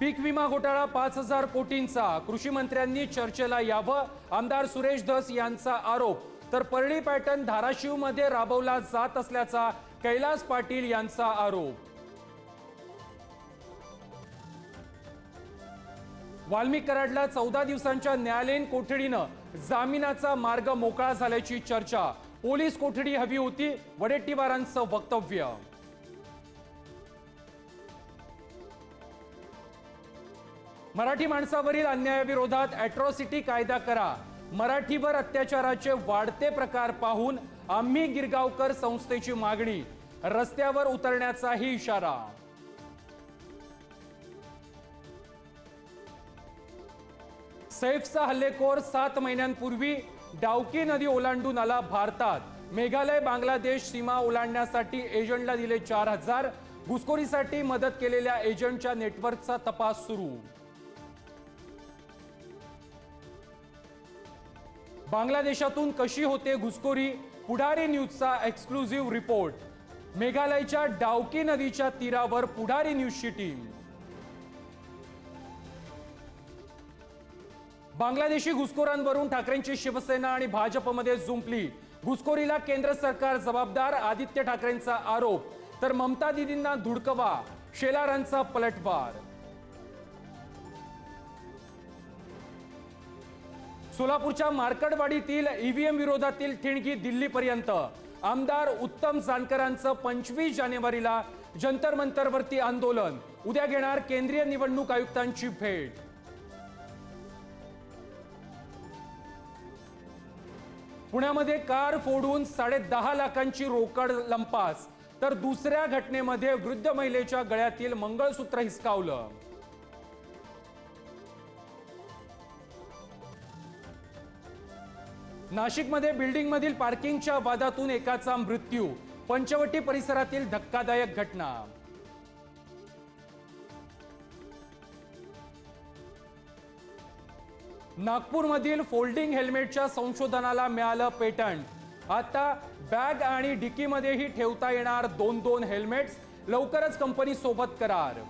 पीक विमा घोटाळा 5,000 कोटींचा, कृषी मंत्र्यांनी चर्चेला यावं, आमदार सुरेश धस यांचा आरोप. तर परळी पॅटर्न धाराशिव मध्ये राबवला जात असल्याचा कैलास पाटील यांचा आरोप. वाल्मिक कराडला 14 दिवसांच्या न्यायालयीन कोठडीनं जामिनाचा मार्ग मोकळा झाल्याची चर्चा. पोलीस कोठडी हवी होती, वडेट्टीवारांचं वक्तव्य. मराठी माणसावरील अन्यायाविरोधात अॅट्रॉसिटी कायदा करा. मराठीवर अत्याचाराचे वाढते प्रकार पाहून आम्ही गिरगावकर संस्थेची मागणी. रस्त्यावर उतरण्याचाही इशारा. सैफचा हल्लेखोर 7 महिन्यांपूर्वी डावकी नदी ओलांडून आला भारतात. मेघालय बांगलादेश सीमा ओलांडण्यासाठी एजंटला दिले 4,000. घुसखोरीसाठी मदत केलेल्या एजंटच्या नेटवर्कचा तपास सुरू. बांगलादेशातून कशी होते घुसखोरी, पुढारी न्यूजचा एक्सक्लुझिव्ह रिपोर्ट. मेघालयच्या डावकी नदीच्या तीरावर पुढारी न्यूजची टीम. बांगलादेशी घुसखोरांवरून ठाकरेंची शिवसेना आणि भाजपमध्ये जुंपली. घुसखोरीला केंद्र सरकार जबाबदार, आदित्य ठाकरेंचा आरोप. तर ममता दीदींना धुडकवा, शेलारांचा पलटवार. सोलापूरच्या मार्कडवाडीतील ईव्हीएम विरोधातील ठिणगी दिल्लीपर्यंत. आमदार उत्तम जानकरांचं 25 जानेवारीला जंतर मंतरवरती आंदोलन. उद्या घेणार केंद्रीय निवडणूक आयुक्तांची भेट. पुण्यामध्ये कार फोडून 10.5 लाखांची रोकड लंपास. तर दुसऱ्या घटनेमध्ये वृद्ध महिलेच्या गळ्यातील मंगळसूत्र हिसकावलं. नाशिकमध्ये बिल्डिंगमधील पार्किंगच्या वादातून एकाचा मृत्यू. पंचवटी परिसरातील धक्कादायक घटना. नागपूरमधील फोल्डिंग हेल्मेटच्या संशोधनाला मिळालं पेटंट. आता बॅग आणि डिकीमध्येही ठेवता येणार 2-2 हेल्मेट्स. लवकरच कंपनी सोबत करार.